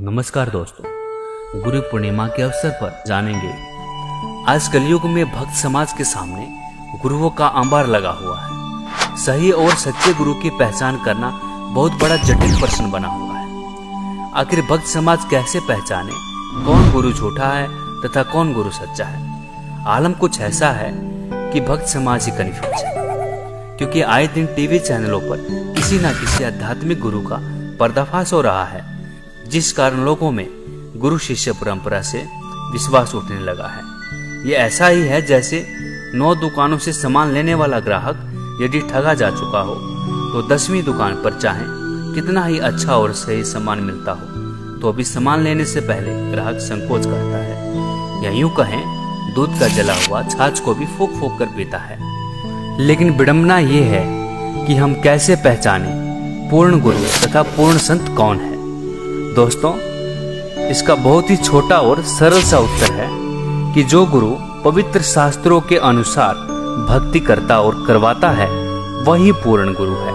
नमस्कार दोस्तों, गुरु पूर्णिमा के अवसर पर जानेंगे आज कलयुग में भक्त समाज के सामने गुरुओं का अंबार लगा हुआ है। सही और सच्चे गुरु की पहचान करना बहुत बड़ा जटिल प्रश्न बना हुआ है। आखिर भक्त समाज कैसे पहचाने कौन गुरु झूठा है तथा कौन गुरु सच्चा है। आलम कुछ ऐसा है कि भक्त समाज ही कंफ्यूज है, क्योंकि आए दिन टीवी चैनलों पर किसी न किसी आध्यात्मिक गुरु का पर्दाफाश हो रहा है, जिस कारण लोगों में गुरु शिष्य परंपरा से विश्वास उठने लगा है। ये ऐसा ही है जैसे 9 दुकानों से सामान लेने वाला ग्राहक यदि ठगा जा चुका हो तो 10वीं दुकान पर चाहे कितना ही अच्छा और सही सामान मिलता हो तो भी सामान लेने से पहले ग्राहक संकोच करता है, या यूं कहें दूध का जला हुआ छाछ को भी फूंक फूंक कर पीता है। लेकिन विडंबना ये है कि हम कैसे पहचाने पूर्ण गुरु तथा पूर्ण संत कौन है। दोस्तों, इसका बहुत ही छोटा और सरल सा उत्तर है कि जो गुरु पवित्र शास्त्रों के अनुसार भक्ति करता और करवाता है वही पूर्ण गुरु है।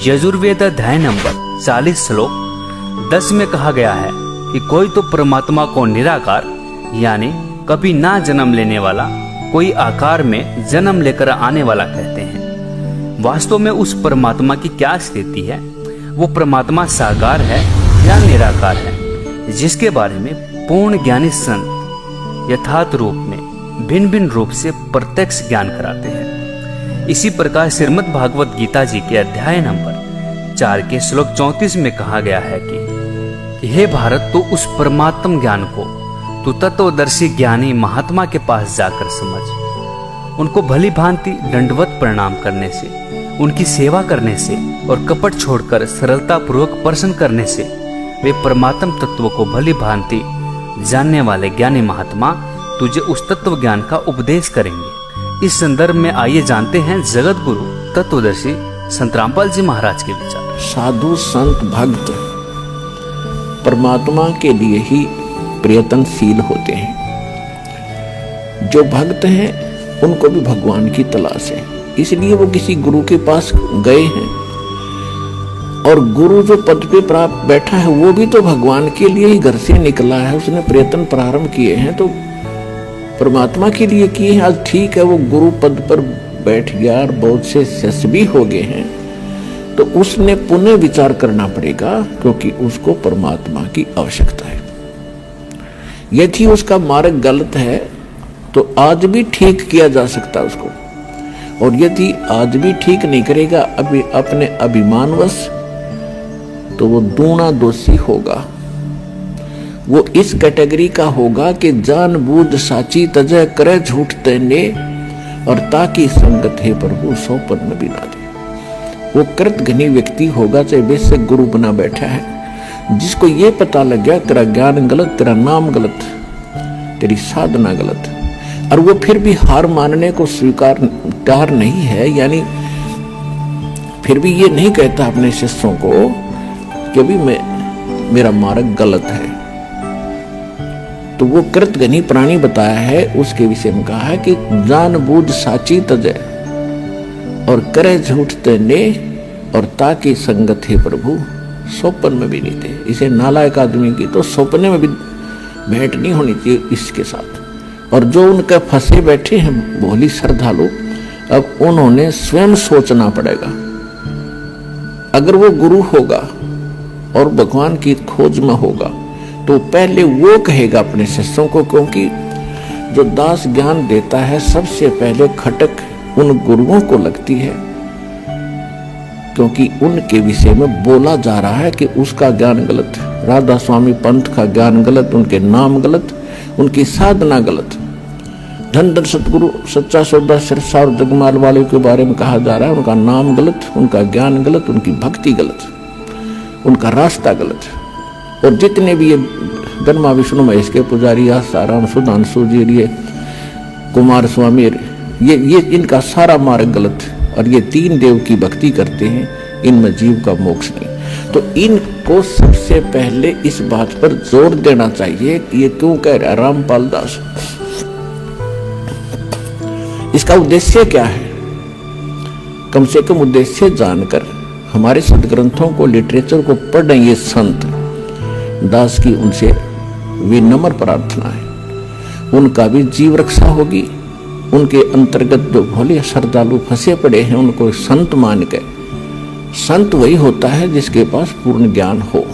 यजुर्वेद अध्याय नंबर 40 श्लोक 10 में कहा गया है कि कोई तो परमात्मा को निराकार यानी कभी ना जन्म लेने वाला, कोई आकार में जन्म लेकर आने वाला कहते हैं। वास्तव में उस परमात्मा की क्या स्थिति है? वो परमात्मा साकार है या निराकार है, जिसके बारे में पूर्ण ज्ञानी संत यथार्थ रूप में भिन्न भिन्न रूप से प्रत्यक्ष ज्ञान कराते हैं। इसी प्रकार श्रीमद् भागवत गीता जी के अध्याय नंबर 4 के श्लोक 34 में कहा गया है कि हे भारत, तो उस परमात्म ज्ञान को तू तत्वदर्शी ज्ञानी महात्मा के पास जाकर समझ। उनको भली भांति दंडवत प्रणाम करने से, उनकी सेवा करने से और कपट छोड़कर सरलता पूर्वक प्रश्न करने से वे परमात्म तत्व को भली भांति जानने वाले ज्ञानी महात्मा तुझे उस तत्व ज्ञान का उपदेश करेंगे। इस संदर्भ में आइए जानते हैं जगत गुरु तत्वदर्शी संत रामपाल जी महाराज के विचार। साधु संत भक्त परमात्मा के लिए ही प्रयत्नशील होते हैं। जो भक्त हैं उनको भी भगवान की तलाश है, इसलिए वो किसी गुरु के पास गए हैं। और गुरु जो पद पे प्राप्त बैठा है वो भी तो भगवान के लिए ही घर से निकला है, उसने प्रयत्न प्रारंभ किए हैं तो परमात्मा के लिए किए हैं। आज ठीक है वो गुरु पद पर बैठ गया और बहुत से शिष्य भी हो गए हैं, तो उसने पुनः विचार करना पड़ेगा, क्योंकि उसको परमात्मा की आवश्यकता है। यदि उसका मार्ग गलत है तो आज भी ठीक किया जा सकता है उसको, और यदि आज भी ठीक नहीं करेगा अभी अपने अभिमानवश, तो वो दूना दोषी होगा। वो इस कैटेगरी का होगा कि जानबूझ साची तजय करे झूठ तेने, और ताकि संगत है प्रभु सौ पर न बिना दे। वो कृतघ्नी व्यक्ति होगा, चाहे बेशक गुरु बना बैठा है, जिसको ये पता लग गया तेरा ज्ञान गलत, तेरा नाम गलत, तेरी साधना गलत, और वो फिर भी हार मानने को स्वीकार तैयार नहीं है, यानी फिर भी ये नहीं कहता अपने शिष्यों को कि अभी मेरा मार्ग गलत है, तो वो कृतघ्नी प्राणी बताया है। उसके विषय में कहा है कि जानबूझ साची तजय और करे झूठ तेने, और ताकि संगत है प्रभु स्वप्न में भी नहीं थे। इसे नालायक आदमी की तो सपने में भी भेंट नहीं होनी चाहिए इसके साथ। और जो उनके फंसे बैठे हैं भोली श्रद्धालु, अब उन्होंने स्वयं सोचना पड़ेगा। अगर वो गुरु होगा और भगवान की खोज में होगा तो पहले वो कहेगा अपने शिष्यों को, क्योंकि जो दास ज्ञान देता है सबसे पहले खटक उन गुरुओं को लगती है, क्योंकि उनके विषय में बोला जा रहा है कि उसका ज्ञान गलत, राधा स्वामी पंथ का ज्ञान गलत, उनके नाम गलत, उनकी साधना गलत। धन धन सतगुरु सच्चा सौदा सिरसा और जगमाल वाले के बारे में कहा जा रहा है, उनका नाम गलत, उनका ज्ञान गलत, उनकी भक्ति गलत, उनका रास्ता गलत। और जितने भी ये ब्रह्मा विष्णु महेश के पुजारी, आसाराम सुधांशु जी, ये कुमार स्वामी, ये इनका सारा मार्ग गलत, और ये 3 देव की भक्ति करते हैं, इनमें जीव का मोक्ष नहीं। तो इनको सबसे पहले इस बात पर जोर देना चाहिए। ये क्यों कह रहा रामपाल दास? इसका उद्देश्य क्या है? कम से कम उद्देश्य जानकर हमारे सदग्रंथों को, लिटरेचर को पढ़ रहे ये संत, दास की उनसे विनम्र प्रार्थना है, उनका भी जीव रक्षा होगी। उनके अंतर्गत जो भोले श्रद्धालु फंसे पड़े हैं उनको संत मान के, संत वही होता है जिसके पास पूर्ण ज्ञान हो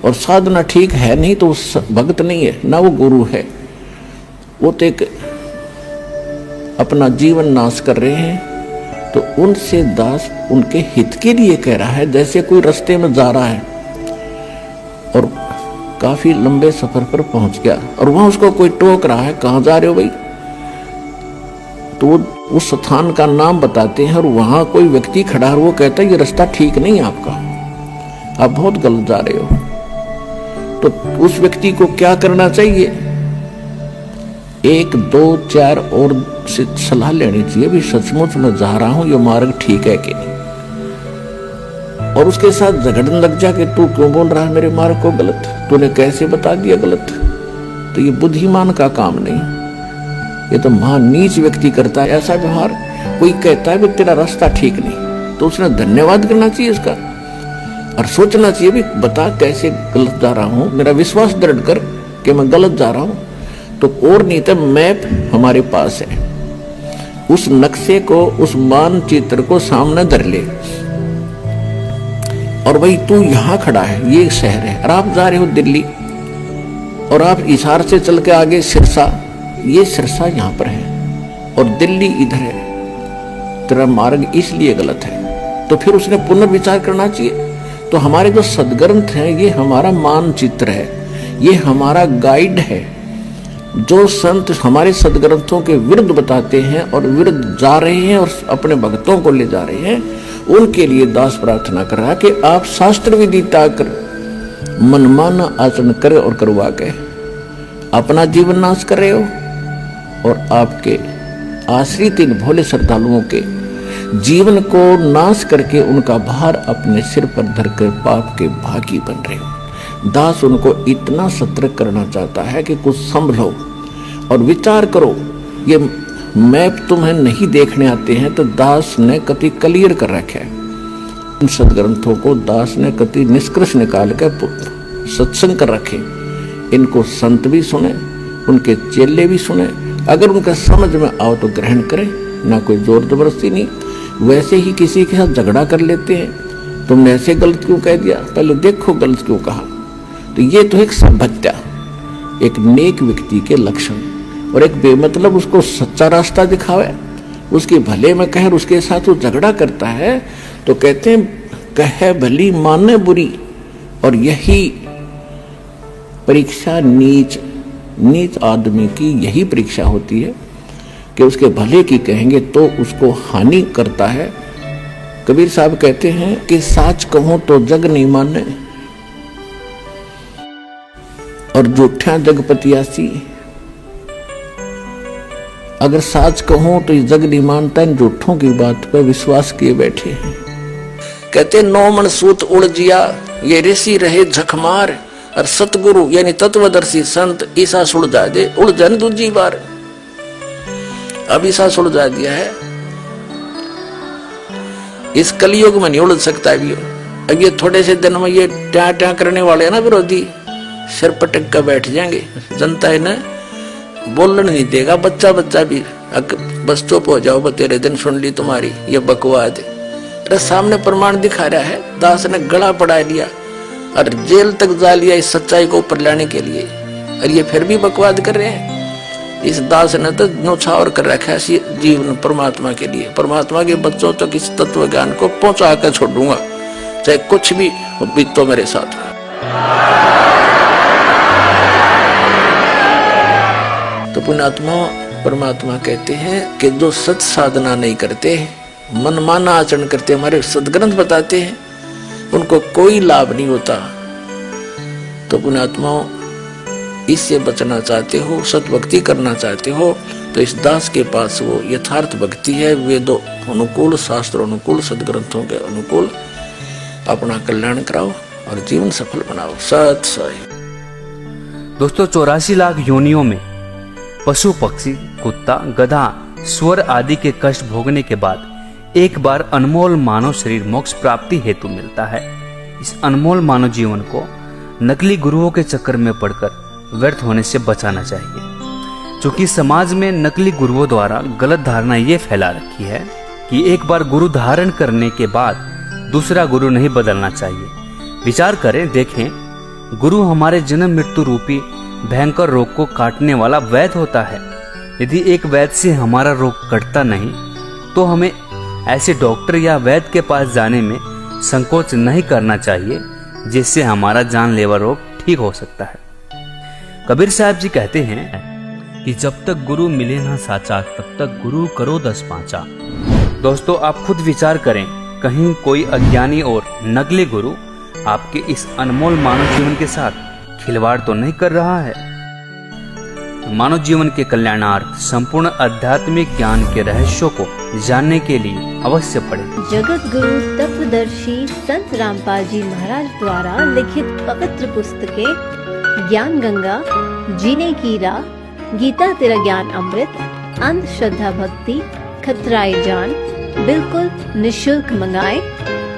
और साधना ठीक है नहीं तो भक्त नहीं है, ना वो गुरु है। वो तो एक अपना जीवन नाश कर रहे हैं। तो उनसे दास उनके हित के लिए कह रहा है। जैसे कोई रास्ते में जा रहा है और काफी लंबे सफर पर पहुंच गया और वहां उसको कोई टोक रहा है, कहां जा रहे हो भाई, तो वो उस स्थान का नाम बताते हैं और वहां कोई व्यक्ति खड़ा है, वो कहता है ये रास्ता ठीक नहीं है आपका, आप बहुत गलत जा रहे हो। तो उस व्यक्ति को क्या करना चाहिए? 1, 2, 4 और से सलाह लेनी चाहिए भी सचमुच मैं जा रहा हूं, ये मार्ग ठीक है कि नहीं। और उसके साथ झगड़ने लग जा कि तू क्यों बोल रहा है मेरे मार्ग को गलत, तूने कैसे बता दिया गलत। तो ये बुद्धिमान का काम नहीं, ये तो महान नीच व्यक्ति करता है ऐसा व्यवहार। कोई कहता है कि तेरा रास्ता ठीक नहीं तो उसने धन्यवाद करना चाहिए उसका और सोचना चाहिए भी बता कैसे गलत जा रहा हूं, मेरा विश्वास दृढ़ कर कि मैं गलत जा रहा हूं। तो और नहीं तो मैप हमारे पास है, उस नक्शे को, उस मानचित्र को सामने धर ले और भाई तू यहां खड़ा है, ये शहर है और आप जा रहे हो दिल्ली और आप इशार से चल के आगे सिरसा, ये सिरसा यहां पर है और दिल्ली इधर है, तेरा मार्ग इसलिए गलत है। तो फिर उसने पुनर्विचार करना चाहिए। तो हमारे जो सदग्रंथ हैं ये हमारा मानचित्र है, ये हमारा गाइड है। जो संत हमारे सदग्रंथों के विरुद्ध बताते हैं और विरुद्ध जा रहे हैं और अपने भक्तों को ले जा रहे हैं, उनके लिए दास प्रार्थना कर रहा है कि आप शास्त्र विधि त्याग कर मनमाना आचरण करे और करवा के अपना जीवन नाश कर रहे हो और आपके आश्रित इन भोले श्रद्धालुओं के जीवन को नाश करके उनका भार अपने सिर पर धरकर पाप के भागी बन रहे हो। दास उनको इतना सतर्क करना चाहता है कि कुछ संभलो और विचार करो। ये मैप तुम्हें नहीं देखने आते हैं तो दास ने कति क्लियर कर रखा है। इन सदग्रंथों को दास ने कति निष्कर्ष निकाल कर सत्संग कर रखे। इनको संत भी सुने, उनके चेले भी सुने, अगर उनका समझ में आओ तो ग्रहण करें, ना कोई जोर जबरदस्ती नहीं। वैसे ही किसी के साथ झगड़ा कर लेते हैं, तुमने ऐसे गलत क्यों कह दिया, पहले देखो गलत क्यों कहा। तो ये तो एक सभ्यता, एक नेक व्यक्ति के लक्षण। और एक बेमतलब उसको सच्चा रास्ता दिखावे, उसके भले में कहे, उसके साथ वो झगड़ा करता है तो कहते हैं कहे भली माने बुरी। और यही परीक्षा नीच आदमी की यही परीक्षा होती है कि उसके भले की कहेंगे तो उसको हानि करता है। कबीर साहब कहते हैं कि साच कहूं तो जग नहीं माने और झूठा जग पतियासी। अगर साच कहूं तो जग नहीं मानता, इन झूठों की बात पर विश्वास किए बैठे हैं। कहते 9 मन सूत उड़ जिया, ये ऋषि रहे झकमार और सतगुरु यानी तत्वदर्शी संत ईसा सुलझा दे, उड़ जाने दूसरी बार। अब ईसा सुलझा दिया है, इस कलयुग में नहीं उलझ सकता भी। अब ये थोड़े से दिन में ये ट्या ट्या करने वाले हैं ना विरोधी, सिर पटक कर बैठ जाएंगे, जनता है ना बोलने नहीं देगा। बच्चा भी बस चुप हो जाओ, तेरे दिन सुन ली तुम्हारी ये बकवाद। अरे सामने प्रमाण दिखा रहा है, दास ने गला पड़ा लिया और जेल तक जा लिया इस सच्चाई को ऊपर लाने के लिए, और ये फिर भी बकवाद कर रहे हैं। इस दास ने तो न्यौछावर कर रखा है जीवन परमात्मा के लिए। परमात्मा के बच्चों तक इस तत्व ज्ञान को पहुंचा कर छोड़ूंगा, चाहे कुछ भी बीतो मेरे साथ। तो पुण्यात्मा परमात्मा कहते हैं कि जो सच साधना नहीं करते, मनमाना आचरण करते, हमारे सदग्रंथ बताते हैं, उनको कोई लाभ नहीं होता। तो पुण्यात्मा इससे बचना चाहते हो, सतभक्ति करना चाहते हो, तो इस दास के पास वो यथार्थ भक्ति है। वेदों अनुकूल, शास्त्र अनुकूल, सदग्रंथों के अनुकूल अपना कल्याण कराओ और जीवन सफल बनाओ। सत साई। दोस्तों 84 लाख योनियों में पशु पक्षी, कुत्ता, गधा, स्वर आदि के कष्ट भोगने के बाद एक बार अनमोल मानव शरीर मोक्ष प्राप्ति हेतु मिलता है। इस अनमोल मानव जीवन को नकली गुरुओं के चक्कर में पड़कर व्यर्थ होने से बचाना चाहिए। क्योंकि समाज में नकली गुरुओं द्वारा गलत धारणा ये फैला रखी है कि एक बार गुरु धारण करने के बाद दूसरा गुरु नहीं बदलना चाहिए। विचार करें, देखें, गुरु हमारे जन्म मृत्यु रूपी भयंकर रोग को काटने वाला वैद्य होता है। यदि एक वैद्य से हमारा रोग कटता नहीं तो हमें ऐसे डॉक्टर या वैद्य के पास जाने में संकोच नहीं करना चाहिए, जिससे हमारा जानलेवा रोग ठीक हो सकता है। कबीर साहब जी कहते हैं कि जब तक गुरु मिले ना साचा, तब तक गुरु करो 10 पांचा। दोस्तों, आप खुद विचार करें, कहीं कोई अज्ञानी और नकली गुरु आपके इस अनमोल मानव जीवन के साथ खिलवाड़ तो नहीं कर रहा है। मानव जीवन के कल्याणार्थ संपूर्ण आध्यात्मिक ज्ञान के रहस्यों को जानने के लिए अवश्य पढ़ें। जगत गुरु तत्वदर्शी संत रामपाल जी महाराज द्वारा लिखित पवित्र पुस्तकें ज्ञान गंगा, जीने की राह, गीता तेरा ज्ञान अमृत, अंधश्रद्धा भक्ति, खतराए जान बिल्कुल निशुल्क मंगाएं।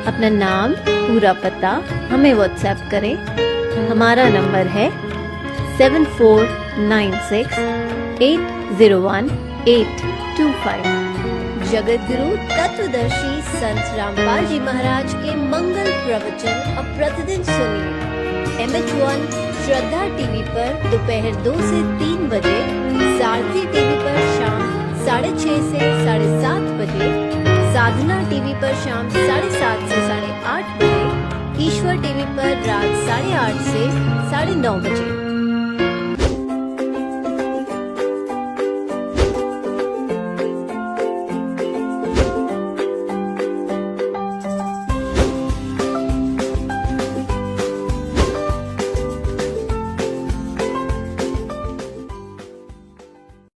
अपना नाम, पूरा पता हमें व्हाट्सएप करें। हमारा नंबर है 7496801825। जगत गुरु तत्वदर्शी संत रामपाल जी महाराज के मंगल प्रवचन अब प्रतिदिन सुनिए। MH1 श्रद्धा टीवी पर दोपहर 2 से 3 बजे, सारथी टीवी पर शाम 6:30 से 7:30 बजे, साधना टीवी पर शाम 7:30 से 8:30 बजे, ईश्वर टीवी पर रात 8:30 से 9:30 बजे।